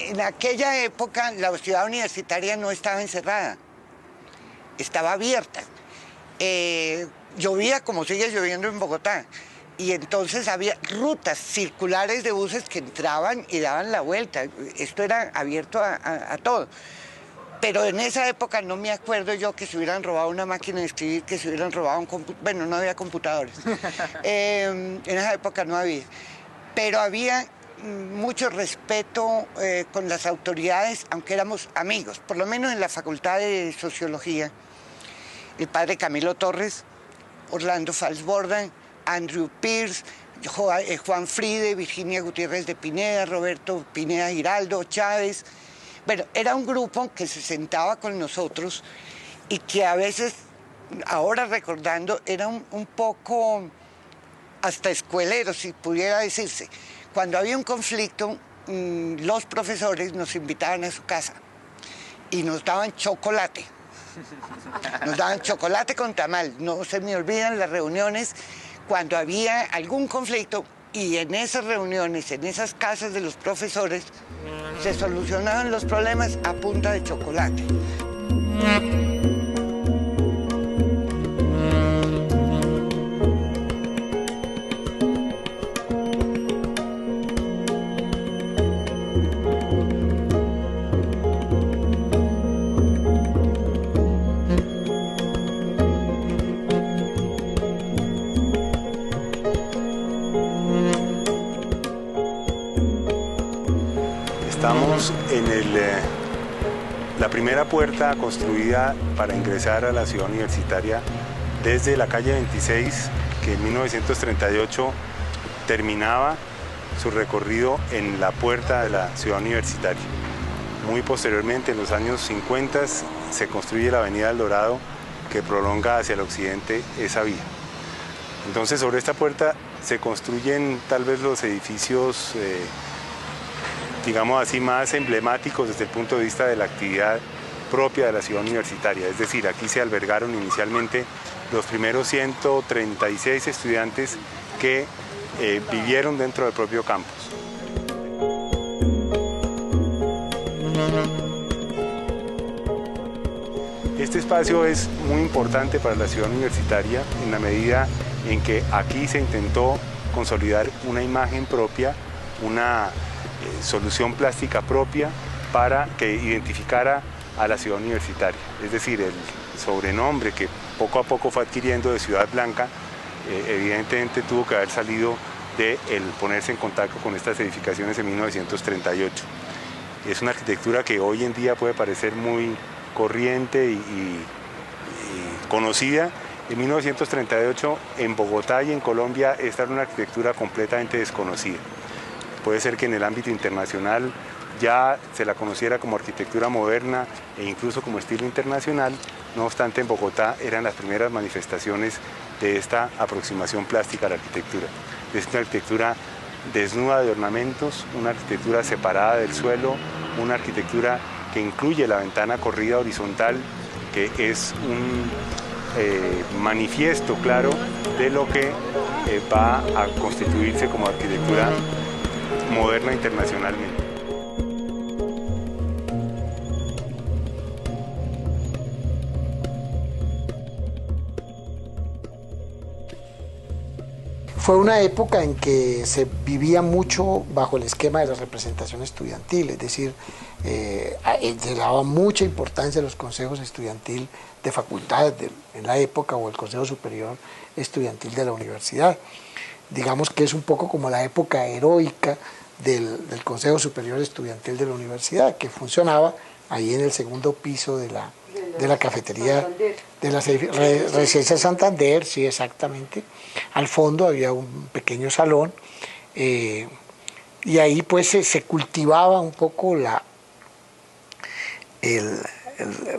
en aquella época la ciudad universitaria no estaba encerrada, estaba abierta. Llovía como sigue lloviendo en Bogotá. Y entonces había rutas circulares de buses que entraban y daban la vuelta. Esto era abierto a todo. Pero en esa época no me acuerdo yo que se hubieran robado una máquina de escribir, que se hubieran robado un computador. Bueno, no había computadores. En esa época no había. Pero había mucho respeto con las autoridades, aunque éramos amigos, por lo menos en la Facultad de Sociología. El padre Camilo Torres, Orlando Falsborda, Andrew Pierce, Juan Fride, Virginia Gutiérrez de Pineda, Roberto Pineda Giraldo, Chávez. Bueno, era un grupo que se sentaba con nosotros y que a veces, ahora recordando, era un poco hasta escuelero, si pudiera decirse. Cuando había un conflicto, los profesores nos invitaban a su casa y nos daban chocolate. Nos daban chocolate con tamal. No se me olvidan las reuniones cuando había algún conflicto y en esas reuniones, en esas casas de los profesores, se solucionaban los problemas a punta de chocolate. Estamos en la primera puerta construida para ingresar a la ciudad universitaria desde la calle 26, que en 1938 terminaba su recorrido en la puerta de la ciudad universitaria. Muy posteriormente, en los años 50, se construye la avenida El Dorado, que prolonga hacia el occidente esa vía. Entonces, sobre esta puerta se construyen tal vez los edificios digamos así, más emblemáticos desde el punto de vista de la actividad propia de la ciudad universitaria. Es decir, aquí se albergaron inicialmente los primeros 136 estudiantes que vivieron dentro del propio campus. Este espacio es muy importante para la ciudad universitaria en la medida en que aquí se intentó consolidar una imagen propia, una solución plástica propia para que identificara a la ciudad universitaria. Es decir, el sobrenombre que poco a poco fue adquiriendo de Ciudad Blanca, evidentemente tuvo que haber salido de el ponerse en contacto con estas edificaciones en 1938. Es una arquitectura que hoy en día puede parecer muy corriente y conocida. En 1938 en Bogotá y en Colombia esta era una arquitectura completamente desconocida. Puede ser que en el ámbito internacional ya se la conociera como arquitectura moderna e incluso como estilo internacional, no obstante en Bogotá eran las primeras manifestaciones de esta aproximación plástica a la arquitectura. Es una arquitectura desnuda de ornamentos, una arquitectura separada del suelo, una arquitectura que incluye la ventana corrida horizontal, que es un manifiesto claro de lo que va a constituirse como arquitectura moderna internacionalmente. Fue una época en que se vivía mucho bajo el esquema de la representación estudiantil, es decir, se daba mucha importancia a los consejos estudiantil de facultades en la época o el Consejo Superior Estudiantil de la universidad. Digamos que es un poco como la época heroica del Consejo Superior Estudiantil de la universidad, que funcionaba ahí en el segundo piso de la cafetería de la Residencia Santander, sí, exactamente. Al fondo había un pequeño salón y ahí pues se cultivaba un poco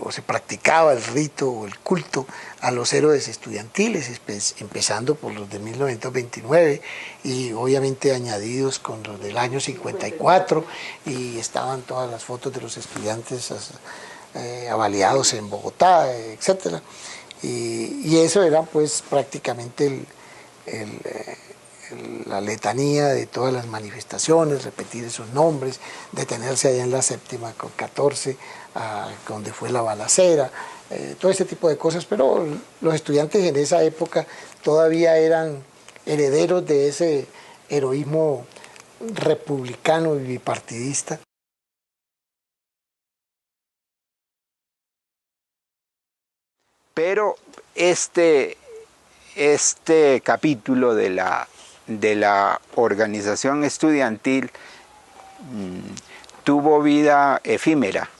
o se practicaba el rito o el culto a los héroes estudiantiles, empezando por los de 1929 y obviamente añadidos con los del año 54, y estaban todas las fotos de los estudiantes avaliados en Bogotá, etc. Y eso era pues prácticamente la letanía de todas las manifestaciones, repetir esos nombres, detenerse allá en la séptima con 14, donde fue la balacera, todo ese tipo de cosas, pero los estudiantes en esa época todavía eran herederos de ese heroísmo republicano y bipartidista. Pero este capítulo de la organización estudiantil tuvo vida efímera,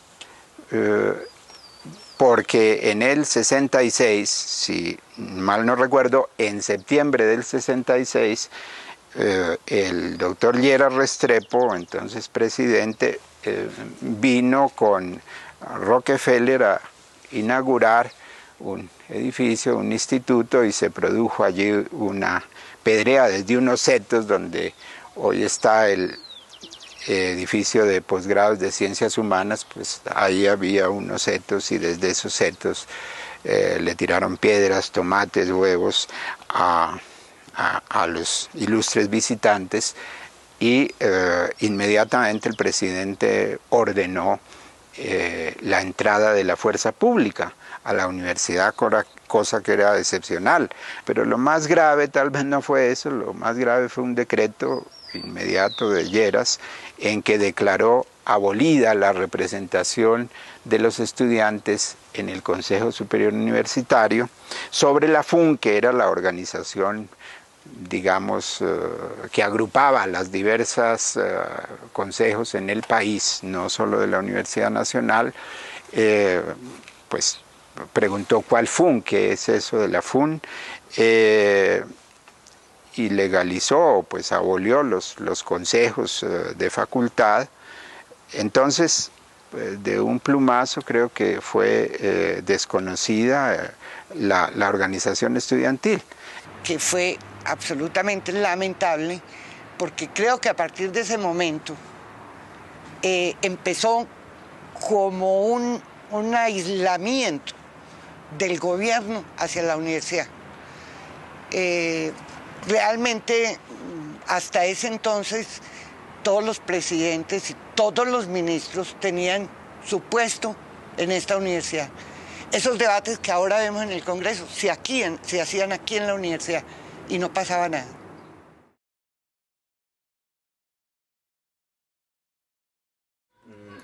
porque en el 66, si mal no recuerdo, en septiembre del 66, el doctor Llera Restrepo, entonces presidente, vino con Rockefeller a inaugurar un edificio, un instituto, y se produjo allí una pedrea desde unos setos donde hoy está el edificio de posgrados de ciencias humanas. Pues ahí había unos setos y desde esos setos le tiraron piedras, tomates, huevos a los ilustres visitantes, y inmediatamente el presidente ordenó la entrada de la fuerza pública a la universidad, cosa que era excepcional. Pero lo más grave tal vez no fue eso, lo más grave fue un decreto inmediato de Lleras en que declaró abolida la representación de los estudiantes en el Consejo Superior Universitario sobre la FUN, que era la organización, digamos, que agrupaba las diversas consejos en el país, no solo de la Universidad Nacional. Pues preguntó cuál FUN, qué es eso de la FUN, y legalizó, pues abolió los consejos de facultad. Entonces, de un plumazo creo que fue desconocida la organización estudiantil. Que fue absolutamente lamentable, porque creo que a partir de ese momento empezó como un aislamiento del gobierno hacia la universidad. Realmente, hasta ese entonces, todos los presidentes y todos los ministros tenían su puesto en esta universidad. Esos debates que ahora vemos en el Congreso se hacían aquí en la universidad y no pasaba nada.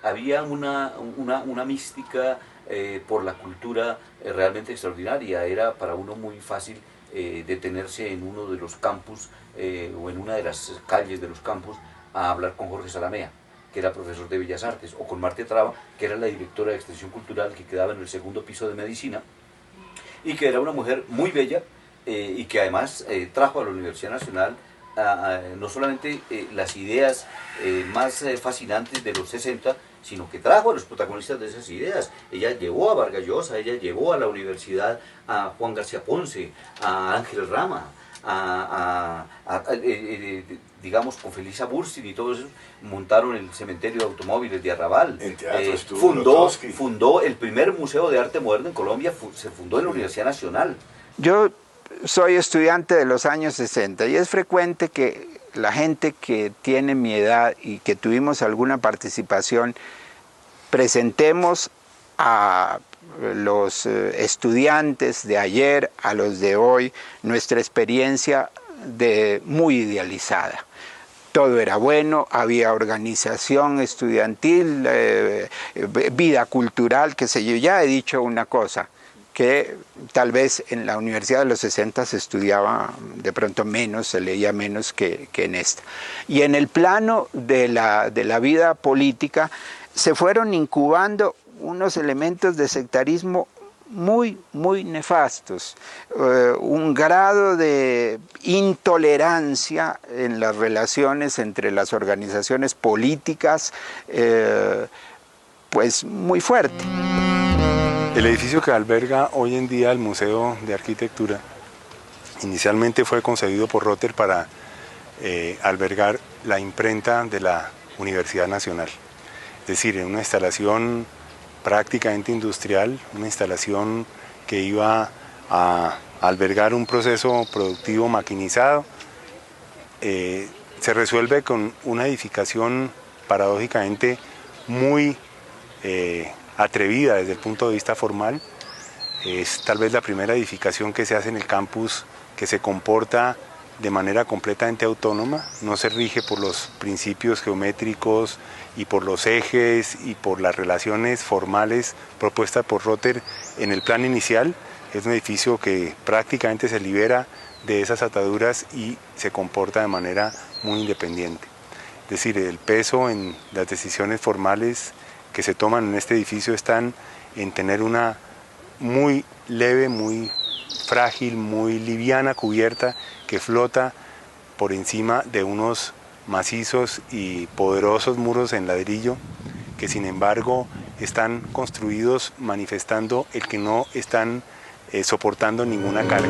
Había una mística por la cultura realmente extraordinaria. Era para uno muy fácil detenerse en uno de los campus o en una de las calles de los campus a hablar con Jorge Zalamea, que era profesor de Bellas Artes, o con Marta Traba, que era la directora de Extensión Cultural, que quedaba en el segundo piso de Medicina, y que era una mujer muy bella y que además trajo a la Universidad Nacional no solamente las ideas más fascinantes de los 60, sino que trajo a los protagonistas de esas ideas. Ella llevó a Vargas Llosa, ella llevó a la universidad a Juan García Ponce, a Ángel Rama, digamos, con Felisa Burstyn y todos esos, montaron el cementerio de automóviles de Arrabal. En teatro estuvo fundó el primer museo de arte moderno en Colombia, se fundó en la Universidad Nacional. Yo soy estudiante de los años 60 y es frecuente que la gente que tiene mi edad y que tuvimos alguna participación presentemos a los estudiantes de ayer, a los de hoy, nuestra experiencia muy idealizada. Todo era bueno, había organización estudiantil, vida cultural, qué sé yo. Ya he dicho una cosa, que tal vez en la Universidad de los 60 se estudiaba de pronto menos, se leía menos que en esta. Y en el plano de la vida política se fueron incubando unos elementos de sectarismo muy nefastos, un grado de intolerancia en las relaciones entre las organizaciones políticas, pues muy fuerte. El edificio que alberga hoy en día el Museo de Arquitectura inicialmente fue concebido por Rotter para albergar la imprenta de la Universidad Nacional, es decir, en una instalación prácticamente industrial, una instalación que iba a albergar un proceso productivo maquinizado se resuelve con una edificación paradójicamente muy atrevida desde el punto de vista formal. Es tal vez la primera edificación que se hace en el campus que se comporta de manera completamente autónoma, no se rige por los principios geométricos y por los ejes y por las relaciones formales propuestas por Rother en el plan inicial. Es un edificio que prácticamente se libera de esas ataduras y se comporta de manera muy independiente. Es decir, el peso en las decisiones formales que se toman en este edificio están en tener una muy leve, muy frágil, muy liviana cubierta que flota por encima de unos macizos y poderosos muros en ladrillo que sin embargo están construidos manifestando el que no están soportando ninguna carga.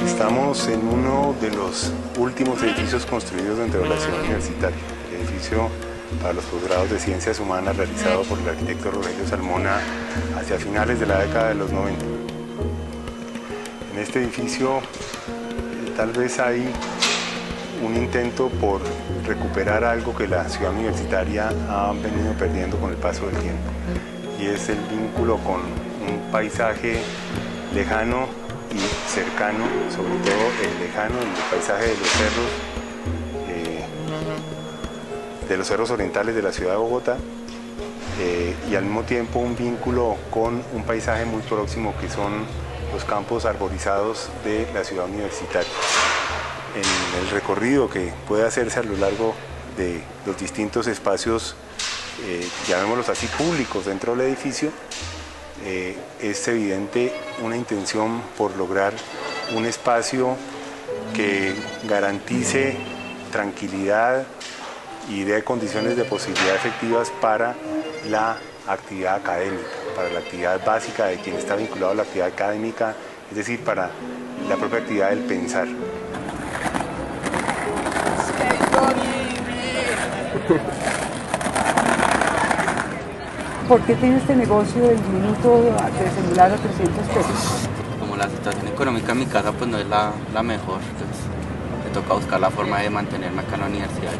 Estamos en uno de los últimos edificios construidos dentro de la ciudad universitaria, el edificio para los posgrados de Ciencias Humanas realizado por el arquitecto Rogelio Salmona hacia finales de la década de los 90. En este edificio tal vez hay un intento por recuperar algo que la ciudad universitaria ha venido perdiendo con el paso del tiempo, y es el vínculo con un paisaje lejano y cercano, sobre todo el lejano, el paisaje de los cerros orientales de la ciudad de Bogotá, y al mismo tiempo un vínculo con un paisaje muy próximo que son los campos arborizados de la ciudad universitaria. En el recorrido que puede hacerse a lo largo de los distintos espacios, llamémoslos así, públicos dentro del edificio, es evidente una intención por lograr un espacio que garantice tranquilidad y dé condiciones de posibilidad efectivas para la actividad académica, para la actividad básica de quien está vinculado a la actividad académica, es decir, para la propia actividad del pensar. ¿Por qué tiene este negocio del minuto de celular a 300 pesos? Como la situación económica en mi casa pues no es la mejor, entonces me toca buscar la forma de mantenerme acá en la universidad.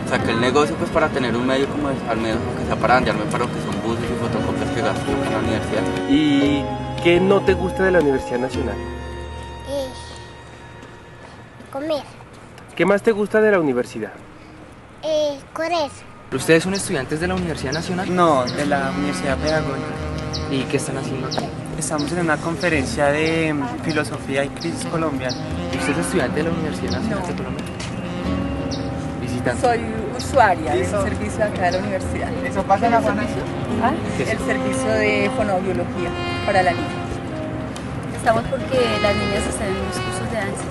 Saqué el negocio pues para tener un medio como al menos aunque sea para andarme para lo que son buses y fotocopias que gasto en la universidad. ¿Y qué no te gusta de la Universidad Nacional? Comer. ¿Qué más te gusta de la universidad? Correr. ¿Ustedes son estudiantes de la Universidad Nacional? No, de la Universidad Pedagógica. ¿Y qué están haciendo aquí? Estamos en una conferencia de filosofía y crisis colombiana. ¿Usted es estudiante de la Universidad Nacional de Colombia? Visitante. Soy usuaria del servicio acá de la universidad. ¿Eso pasa en la fonación? ¿Ah? El servicio de fonoaudiología para la niña. Estamos porque las niñas están en los cursos de danzas.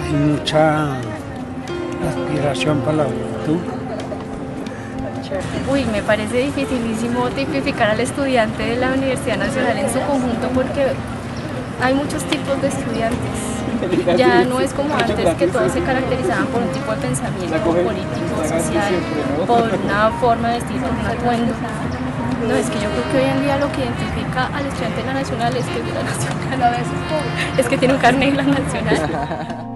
Hay mucha aspiración para la juventud. Uy, me parece dificilísimo tipificar al estudiante de la Universidad Nacional en su conjunto porque hay muchos tipos de estudiantes. Ya no es como antes que todos se caracterizaban por un tipo de pensamiento político, social, por una forma de vestir, por un atuendo. No, es que yo creo que hoy en día lo que identifica al estudiante de la Nacional es que es de la Nacional, a veces es que tiene un carnet de la Nacional.